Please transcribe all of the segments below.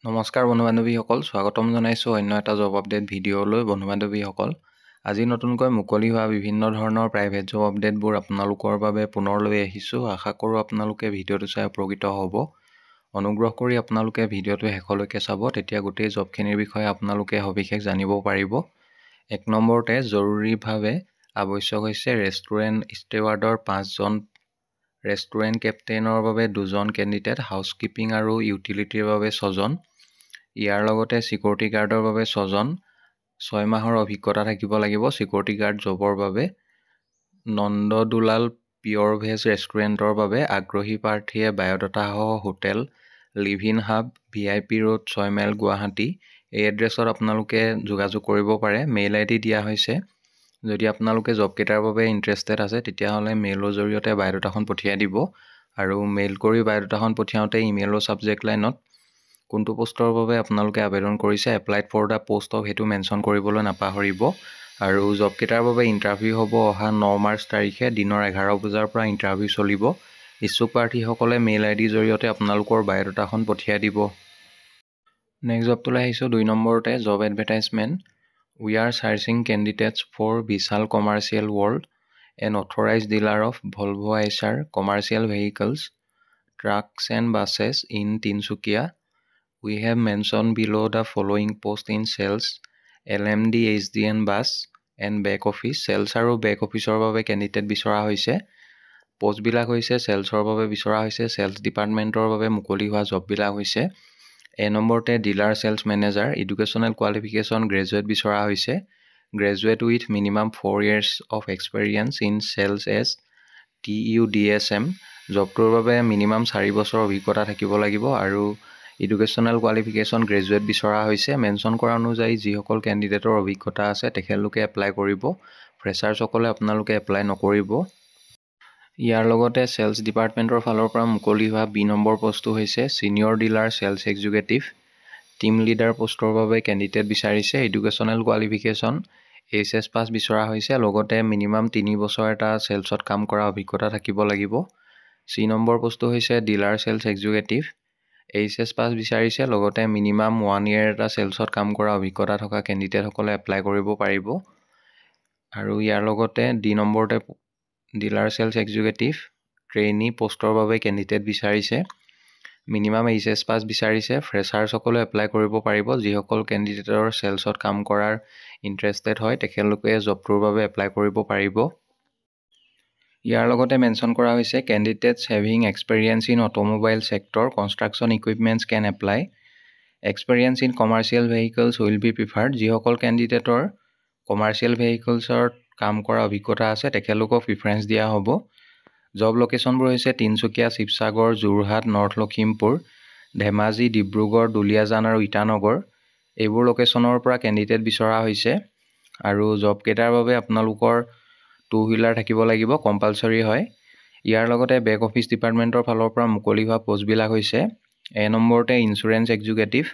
নমস্কাৰ বন্ধু-বান্ধৱীসকল, স্বাগতম জনাইছোঁ অন্য এটা জব আপডেট ভিডিঅ'লৈ। বন্ধু-বান্ধৱীসকল, আজি নতুনকৈ মুকলি হোৱা বিভিন্ন ধৰণৰ প্ৰাইভেট জব আপডেটবোৰ আপোনালোকৰ বাবে পুনৰ লৈ আহিছোঁ। আশা কৰোঁ আপোনালোকে ভিডিঅ'টো চাই উপকৃত হ'ব। অনুগ্ৰহ কৰি আপোনালোকে ভিডিঅ'টো শেষলৈকে চাব, তেতিয়া গোটেই জবখিনিৰ বিষয়ে আপোনালোকে সবিশেষ জানিব পাৰিব। 1 নম্বৰতে জৰুৰীভাৱে আৱশ্যক হৈছে ৰেষ্টুৰেণ্ট ষ্টেৱাৰ্ডৰ 5 জন, ৰেষ্টুৰেণ্ট কেপ্টেইনৰ বাবে 2 জন কেণ্ডিডেট, হাউচকিপিং আৰু ইউটিলিটিৰ বাবে 6 জন। ইয়াৰ লগতে সিকিউৰিটি গাৰ্ডৰ বাবে 6 জন, 6 মাহৰ অভিজ্ঞতা থাকিব লাগিব সিকিউৰিটি গাৰ্ড জবৰ বাবে। নন্দদুলাল পিয়ৰ ভেজ ৰেষ্টুৰেণ্টৰ বাবে আগ্ৰহী প্ৰাৰ্থীয়ে বায়'ডাটাসহ hotel live in hub, VIP road, 6 mile, Guwahati এই এড্ৰেছত আপোনালোকে যোগাযোগ কৰিব পাৰে। মেইল ID দিয়া হৈছে। যদি আপোনালোকে জবকেইটাৰ বাবে ইণ্টাৰেষ্টেড আছে তেতিয়াহ'লে মেইলৰ জৰিয়তে বায়'ডাটাখন পঠিয়াই দিব। আৰু মেইল কৰি বায়'ডাটাখন পঠিয়াওঁতে ইমেইলৰ ছাবজেক্ট লাইনত কোনটো পোষ্টৰ বাবে আপোনালোকে আবেদন কৰিছে, applied for the post of, সেইটো মেনশ্যন কৰিবলৈ নাপাহৰিব। আৰু জবকেইটাৰ বাবে ইণ্টাৰভিউ হ'ব অহা 9 মাৰ্চ তাৰিখে দিনৰ 11 বজাৰ পৰা ইণ্টাৰভিউ চলিব। ইচ্ছুক প্ৰাৰ্থীসকলে মেইল ID জৰিয়তে আপোনালোকৰ বায়'ডাটাখন পঠিয়াই দিব। নেক্সট জবটোলৈ আহিছোঁ। 2 নম্বৰতে job advertisement. We are searching candidates for Vishal commercial world, an authorised dealer of Volvo Eicher commercial vehicles, trucks and buses in Tinsukia. We have mentioned below the following post in sales, LMD, HDN bus and back office. Sales আৰু back officeৰ বাবে candidate বিচৰা হৈছে। পোষ্টবিলাক হৈছে চেলছৰ বাবে বিচৰা হৈছে, sales ডিপাৰ্টমেণ্টৰ বাবে মুকলি হোৱা জববিলাক হৈছে। এ নম্বৰতে dealer sales manager, educational qualification graduate বিচৰা হৈছে। Graduate with minimum 4 years of experience in sales as TUDSM। জবটোৰ বাবে মিনিমাম 4 বছৰ অভিজ্ঞতা থাকিব লাগিব। আৰু এডুকেশ্যনেল কোৱালিফিকেশ্যন গ্ৰেজুৱেট বিচৰা হৈছে। মেনশ্যন কৰা অনুযায়ী যিসকল কেণ্ডিডেটৰ অভিজ্ঞতা আছে তেখেতলোকে এপ্লাই কৰিব। ফ্ৰেছাৰ্ছসকলে আপোনালোকে এপ্লাই নকৰিব। ইয়াৰ লগতে চেলছ ডিপাৰ্টমেণ্টৰ ফালৰ পৰা মুকলি হোৱা বি নম্বৰ পোষ্টটো হৈছে senior dealer sales executive. Team leader পোষ্টৰ বাবে কেণ্ডিডেট বিচাৰিছে। এডুকেশ্যনেল কোৱালিফিকেশ্যন HS পাছ বিচৰা হৈছে। লগতে মিনিমাম 3 বছৰ এটা চেলছত কাম কৰা অভিজ্ঞতা থাকিব লাগিব। চি নম্বৰ পোষ্টটো হৈছে dealer sales executive. HS pass বিচাৰিছে। লগতে মিনিমাম 1 year এটা চেলছত কাম কৰা অভিজ্ঞতা থকা কেণ্ডিডেটসকলে এপ্লাই কৰিব পাৰিব। আৰু ইয়াৰ লগতে ডি নম্বৰতে ডিলাৰ চেলছ এক্সিকিউটিভ ট্ৰেইনী পোষ্টৰ বাবে কেণ্ডিডেট বিচাৰিছে। মিনিমাম HS পাছ বিচাৰিছে। ফ্ৰেছাৰ্ছসকলে এপ্লাই কৰিব পাৰিব। যিসকল কেণ্ডিডেটৰ চেলছত কাম কৰাৰ ইণ্টাৰেষ্টেড হয় তেখেতলোকে জবটোৰ বাবে এপ্লাই কৰিব পাৰিব। ইয়াৰ লগতে মেনশ্যন কৰা হৈছে candidates having experience in automobile sector construction equipments can apply. Experience in commercial vehicles will be preferred. যিসকল কেণ্ডিডেটৰ কমাৰ্চিয়েল ভেহিকলছৰ কাম কৰা অভিজ্ঞতা আছে তেখেতলোকক প্ৰিফাৰেঞ্চ দিয়া হ'ব। জব লোকেশ্যনবোৰ হৈছে তিনচুকীয়া, শিৱসাগৰ, যোৰহাট, নৰ্থ লখিমপুৰ, ধেমাজি, ডিব্ৰুগড়, দুলিয়াজান আৰু ইটানগৰ। এইবোৰ লোকেশ্যনৰ পৰা কেণ্ডিডেট বিচৰা হৈছে। আৰু জবকেইটাৰ বাবে আপোনালোকৰ 2 wheeler থাকিব লাগিব, কম্পালচৰি হয়। ইয়াৰ লগতে বেক অফিচ ডিপাৰ্টমেণ্টৰ ফালৰ পৰা মুকলি হোৱা পোষ্টবিলাক হৈছে এ নম্বৰতে insurance executive.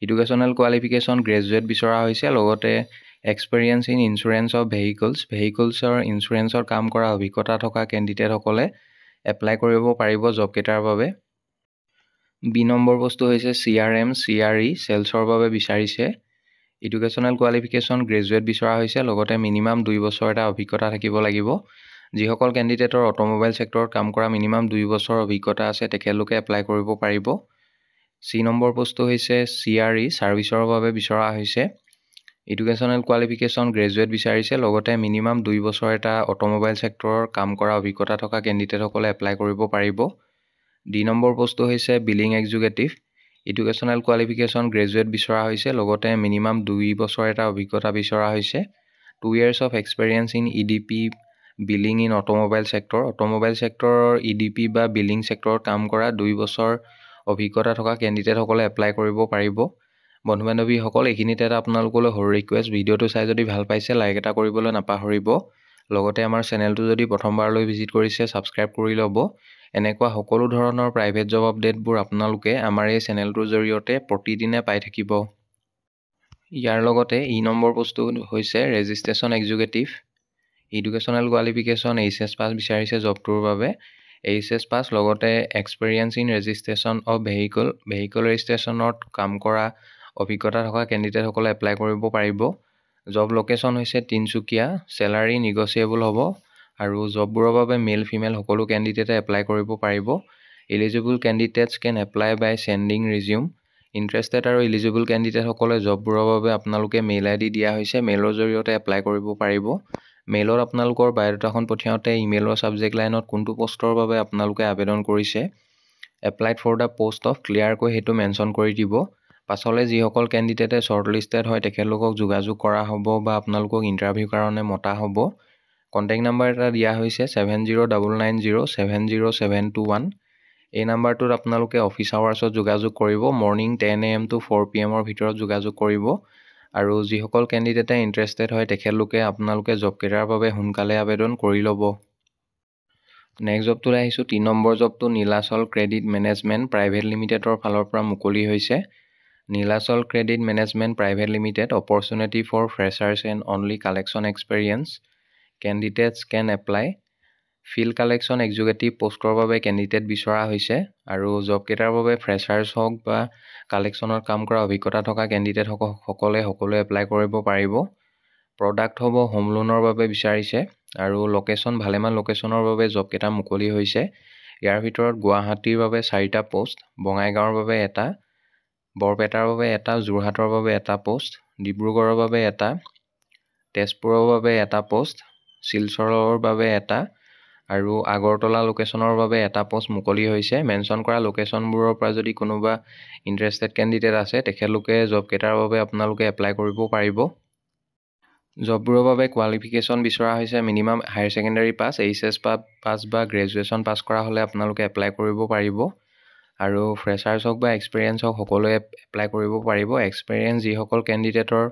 Educational qualification graduate বিচৰা হৈছে। লগতে এক্সপেৰিয়েঞ্চ ইন ইঞ্চুৰেঞ্চ অফ ভেহিকলছৰ ইঞ্চুৰেঞ্চৰ কাম কৰা অভিজ্ঞতা থকা কেণ্ডিডেটসকলে এপ্লাই কৰিব পাৰিব জবকেইটাৰ বাবে। বি নম্বৰ পোষ্টটো হৈছে CRM CRE চেলছৰ বাবে বিচাৰিছে। এডুকেশ্যনেল কোৱালিফিকেশ্যন গ্ৰেজুৱেট বিচৰা হৈছে। লগতে মিনিমাম 2 বছৰ এটা অভিজ্ঞতা থাকিব লাগিব। যিসকল কেণ্ডিডেটৰ অটোমোবাইল ছেক্টৰত কাম কৰা মিনিমাম 2 বছৰ অভিজ্ঞতা আছে তেখেতলোকে এপ্লাই কৰিব পাৰিব। চি নম্বৰ পোষ্টটো হৈছে CRE ছাৰ্ভিচৰ বাবে বিচৰা হৈছে। এডুকেশ্যনেল কোৱালিফিকেশ্যন গ্ৰেজুৱেট বিচাৰিছে। লগতে মিনিমাম 2 বছৰ এটা অটোমোবাইল ছেক্টৰৰ কাম কৰা অভিজ্ঞতা থকা কেণ্ডিডেটসকলে এপ্লাই কৰিব পাৰিব। ডি নম্বৰ পোষ্টটো হৈছে billing executive. Educational qualification graduate বিচৰা হৈছে। লগতে মিনিমাম 2 বছৰ এটা অভিজ্ঞতা বিচৰা হৈছে। 2 years of experience in EDP billing in automobile sector. Automobile ছেক্টৰৰ EDP বা বিলিং ছেক্টৰত কাম কৰা 2 বছৰ অভিজ্ঞতা থকা কেণ্ডিডেটসকলে এপ্লাই কৰিব পাৰিব। বন্ধু-বান্ধৱীসকল, এইখিনিতে এটা আপোনালোকলৈ সৰু ৰিকুৱেষ্ট, ভিডিঅ'টো চাই যদি ভাল পাইছে লাইক এটা কৰিবলৈ নাপাহৰিব। লগতে আমাৰ চেনেলটো যদি প্ৰথমবাৰলৈ ভিজিট কৰিছে ছাবস্ক্ৰাইব কৰি ল'ব। এনেকুৱা সকলো ধৰণৰ প্ৰাইভেট জব আপডেটবোৰ আপোনালোকে আমাৰ এই চেনেলটোৰ জৰিয়তে প্ৰতিদিনে পাই থাকিব। ইয়াৰ লগতে ই নম্বৰ পোষ্টটো হৈছে registration executive. Educational qualification HS pass বিচাৰিছে জবটোৰ বাবে। এইচএছ পাছ লগতে experience in registration of vehicle ৰেজিষ্ট্ৰেশ্যনত কাম কৰা অভিজ্ঞতা থকা কেণ্ডিডেটসকলে এপ্লাই কৰিব পাৰিব। জব লোকেশ্যন হৈছে তিনিচুকীয়া, চেলাৰী নিগচিয়েবল হ'ব আৰু জববোৰৰ বাবে মেল ফিমেল সকলো কেণ্ডিডেটে এপ্লাই কৰিব পাৰিব। Eligible candidates can apply by sending resume. Interested আৰু এলিজিবল কেণ্ডিডেটসকলে জববোৰৰ বাবে আপোনালোকে মেইল আইডি দিয়া হৈছে, মেইলৰ জৰিয়তে এপ্লাই কৰিব পাৰিব। মেইলত আপোনালোকৰ বায়'ডাটাখন পঠিয়াওঁতে ইমেইলৰ ছাবজেক্ট লাইনত কোনটো পষ্টৰ বাবে আপোনালোকে আবেদন কৰিছে, applied for the post of ক্লিয়াৰকৈ সেইটো মেনশ্যন কৰি দিব। পাছলৈ যিসকল কেণ্ডিডেটে শ্বৰ্টলিষ্টেড হয় তেখেতলোকক যোগাযোগ কৰা হ'ব বা আপোনালোকক ইণ্টাৰভিউৰ কাৰণে মতা হ'ব। কণ্টেক্ট নাম্বাৰ এটা দিয়া হৈছে 7099070721। এই নাম্বাৰটোত আপোনালোকে অফিচ আৱাৰ্ছত যোগাযোগ কৰিব। মৰ্ণিং 10 AM to 4 PM ভিতৰত যোগাযোগ কৰিব। আৰু যিসকল কেণ্ডিডেটে ইণ্টাৰেষ্টেড হয় তেখেতলোকে আপোনালোকে জবকেইটাৰ বাবে সোনকালে আবেদন কৰি ল'ব। নেক্সট জবটোলৈ আহিছোঁ। 3 নম্বৰ জবটো নীলাচল ক্ৰেডিট মেনেজমেণ্ট প্ৰাইভেট লিমিটেডৰ ফালৰ পৰা মুকলি হৈছে। Nilachal credit management private limited opportunity for freshers and only collection experience candidates can apply. Field collection executive পষ্টৰ বাবে কেণ্ডিডেট বিচৰা হৈছে আৰু জবকেইটাৰ বাবে ফ্ৰেছাৰ্ছ হওক বা কালেকশ্যনত কাম কৰা অভিজ্ঞতা থকা কেণ্ডিডেটসকলে সকলোৱে এপ্লাই কৰিব পাৰিব। প্ৰডাক্ট হ'ব হোম লোনৰ বাবে বিচাৰিছে আৰু লোকেশ্যন ভালেমান লোকেশ্যনৰ বাবে জবকেইটা মুকলি হৈছে। ইয়াৰ ভিতৰত গুৱাহাটীৰ বাবে 4টা পোষ্ট, বঙাইগাঁৱৰ বাবে এটা, বৰপেটাৰ বাবে এটা, যোৰহাটৰ বাবে এটা পোষ্ট, ডিব্ৰুগড়ৰ বাবে এটা, তেজপুৰৰ বাবে এটা পোষ্ট, শিলচৰৰ বাবে এটা আৰু আগৰতলা লোকেশ্যনৰ বাবে এটা পোষ্ট মুকলি হৈছে। মেনশ্যন কৰা লোকেশ্যনবোৰৰ পৰা যদি কোনোবা ইণ্টাৰেষ্টেড কেণ্ডিডেট আছে তেখেতলোকে জবকেইটাৰ বাবে আপোনালোকে এপ্লাই কৰিব পাৰিব। জববোৰৰ বাবে কোৱালিফিকেশ্যন বিচৰা হৈছে minimum higher secondary pass, HS pass বা গ্ৰেজুৱেশ্যন পাছ কৰা হ'লে আপোনালোকে এপ্লাই কৰিব পাৰিব। আৰু ফ্ৰেছাৰ্ছ হওক বা এক্সপেৰিয়েঞ্চ হওক সকলোৱে এপ্লাই কৰিব পাৰিব। এক্সপেৰিয়েঞ্চ যিসকল কেণ্ডিডেটৰ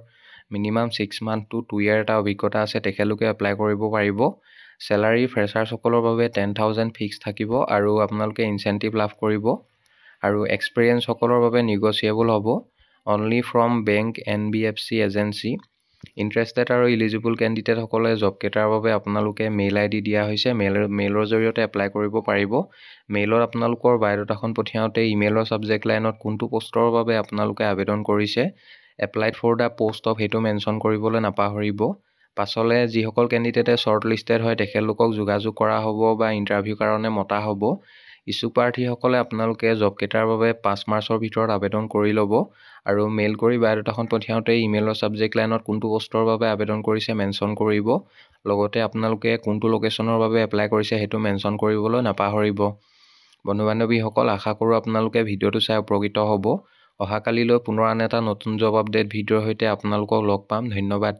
মিনিমাম 6 month to 2 year এটা অভিজ্ঞতা আছে তেখেতলোকে এপ্লাই কৰিব পাৰিব। চেলাৰী ফ্ৰেছাৰ্ছসকলৰ বাবে 10,000 ফিক্স থাকিব আৰু আপোনালোকে ইনচেণ্টিভ লাভ কৰিব। আৰু এক্সপেৰিয়েঞ্চসকলৰ বাবে নিগচিয়েবল হ'ব। Only from bank NBFC agency. Interested আৰু ইলিজিবল কেণ্ডিডেটসকলে জবকেইটাৰ বাবে আপোনালোকে মেইল আইডি দিয়া হৈছে, মেইলৰ জৰিয়তে এপ্লাই কৰিব পাৰিব। মেইলত আপোনালোকৰ বায়'ডাটাখন পঠিয়াওঁতে ইমেইলৰ ছাবজেক্ট লাইনত কোনটো পষ্টৰ বাবে আপোনালোকে আবেদন কৰিছে, applied for the post of সেইটো মেনশ্যন কৰিবলৈ নাপাহৰিব। পাছলৈ যিসকল কেণ্ডিডেটে শ্বৰ্টলিষ্টেড হয় তেখেতলোকক যোগাযোগ কৰা হ'ব বা ইণ্টাৰভিউৰ কাৰণে মতা হ'ব। ইচ্ছুক প্ৰাৰ্থীসকলে আপোনালোকে জবকেইটাৰ বাবে 5 মাৰ্চৰ ভিতৰত আবেদন কৰি ল'ব আৰু মেইল কৰি বায়'ডাটাখন পঠিয়াওঁতে ইমেইলৰ ছাবজেক্ট লাইনত কোনটো পষ্টৰ বাবে আবেদন কৰিছে মেনশ্যন কৰিব। লগতে আপোনালোকে কোনটো লোকেশ্যনৰ বাবে এপ্লাই কৰিছে সেইটো মেনশ্যন কৰিবলৈ নাপাহৰিব। বন্ধু বান্ধৱীসকল, আশা কৰোঁ আপোনালোকে ভিডিঅ'টো চাই উপকৃত হ'ব। অহাকালিলৈ পুনৰ আন এটা নতুন জব আপডেট ভিডিঅ'ৰ সৈতে আপোনালোকক লগ পাম। ধন্যবাদ।